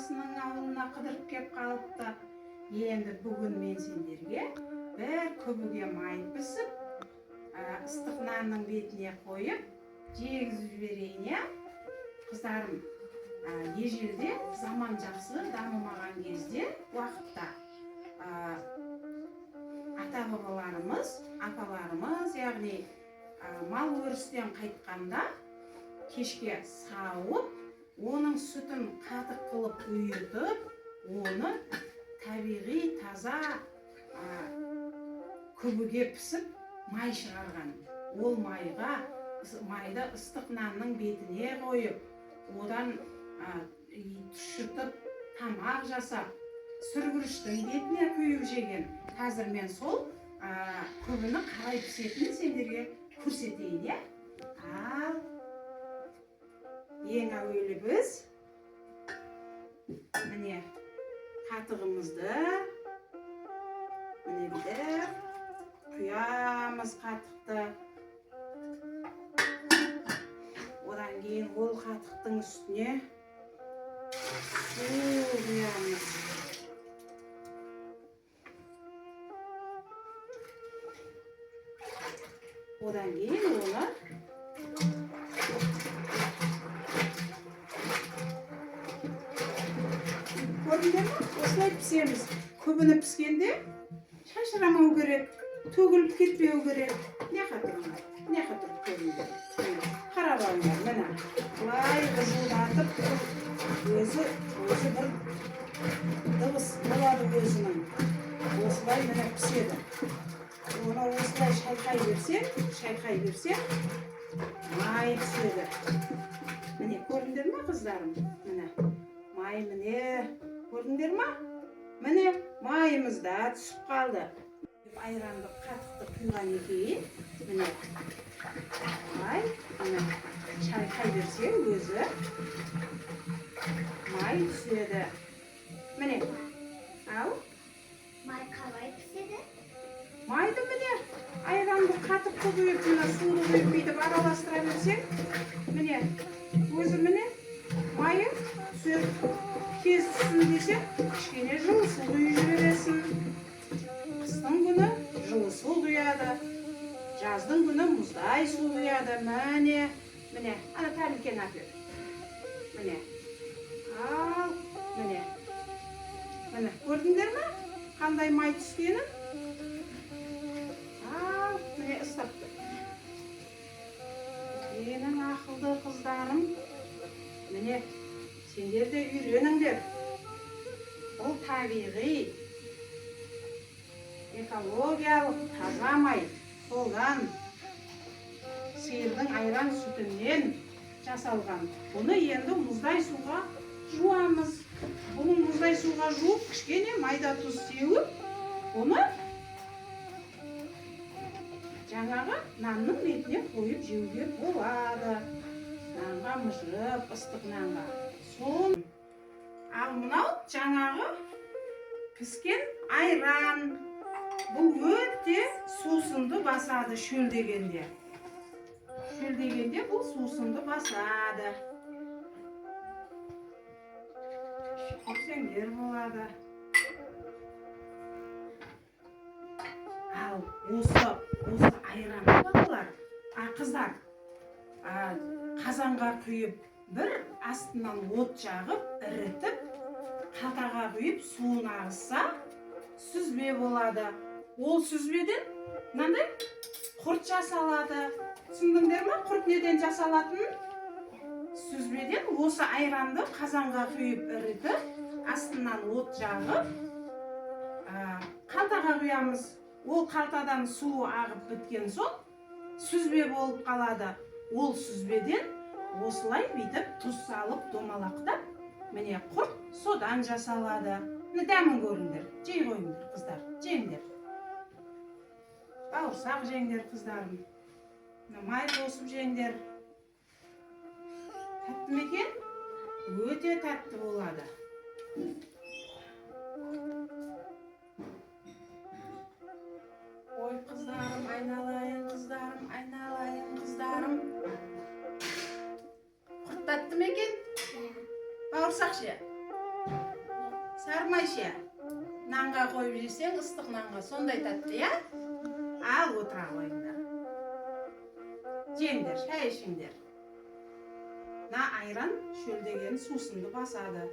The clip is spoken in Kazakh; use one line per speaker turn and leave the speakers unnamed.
апасының ауылына қыдырып кеп қалыпты. Енді бүгін мен сендерге бір күбіге май пісіп, ыстық нанның бетіне қойып, жегізіп жіберейін, я? Қыздарым, ежелде заман жақсы дамымаған кезде, уақытта ата-бабаларымыз, апаларымыз, яғни мал өрістен қайтқанда кешке сауып, оның сүтін қатық қылып ұйытып, оны табиғи таза күбіге пісіп май шығарған. Ол майды ыстық нанның бетіне қойып, одан тұшытып, тамақ жасап, сүргіріштің бетіне құйып жеген. Қазір мен сол күбіні қалай пісетінін сендерге көрсетейін, я? Ал, ең әуелі біз міне қатығымызды міне бүйтіп құямыз қатықты. Одан кейін ол қатықтың үстіне су құямыз. Одан кейін оны көрдіңдер ме? Осылай пісеміз. Күбіні піскенде шашырамау керек, төгіліп кетпеу керек. Неқа тұрыңдар, неқа тұрып көріңдер. Қарап алыңдар, міне. Бұлай қызылдатып, өзі бір дыбыс болады өзінің. Осылай міне піседі. Оны осылай шайқай берсек, май түседі. Міне, көрдіңдер ме, қыздарым? Міне, май міне, көрдіңдер ме? Міне, майымыз да түсіп қалды. Айранды қатықты құйған кейін, міне, май, міне, шайқай берсе өзі май түседі. Міне, ал?
Май қалай піседі?
Майды міне, айранды қатықты құйып, міне, суды құйып бүйтіп араластыра берсең, міне, өзі міне, майы түседі. Тез түсін десе, кішкене жылы су құйып жібересің. Қыстың күні жылы су құяды, жаздың күні мұздай су құяды. Міне, ана тәрілкен әпер. Міне, ал, міне, көрдіңдер ме? Қандай май түскенін? Ал, міне, ұстапты. Менің ақылды қыздарым, міне, сендер де үйреніңдер. Бұл табиғи, экологиялық таза май. Солдан сиырдың айран сүтінен жасалған. Бұны енді мұздай суға жуамыз. Бұны мұздай суға жуып, кішкене майда тұз сеуіп, бұны жаңағы нанның бетіне қойып жеуге болады. Нанға мыжып, ыстық нанға. Ал мынау жаңағы піскен айран. Бұл өте сусынды басады шөлдегенде. Шөлдегенде бұл сусынды басады. Көрсеңдер болады. Ал осы айран балалар, қыздар, қазанға құйып, бір астынан от жағып, ірітіп, қалтаға құйып, суын ағызса, сүзбе болады. Ол сүзбеден мынандай құрт жасалады. Түсіндіңдер ме? Құрт неден жасалатынын? Сүзбеден осы айранды қазанға құйып, ірітіп, астынан от жағып, қалтаға құямыз. Ол қалтадан су ағып біткен соң сүзбе болып қалады. Ол сүзбеден осылай бүйтіп тұз салып домалақтап, міне құрт содан жасалады. Дәмін көріңдер, жей қойыңдар қыздар, жеңдер. Бауырсақ жеңдер қыздарым. Май қосып жеңдер. Тәтті ме екен? Өте тәтті болады. Ой қыздарым, айналайын қыздарым, айналайын қыздарым. Құрт тәтті ме екен? Бауырсақ ше? Сармайша. Нанға қойып жесең, ыстық нанға сондай татты, я? Ал, отыра қойыңдар. Жеңдер, шай ішіңдер. На айран шөлдеген сусынды басады.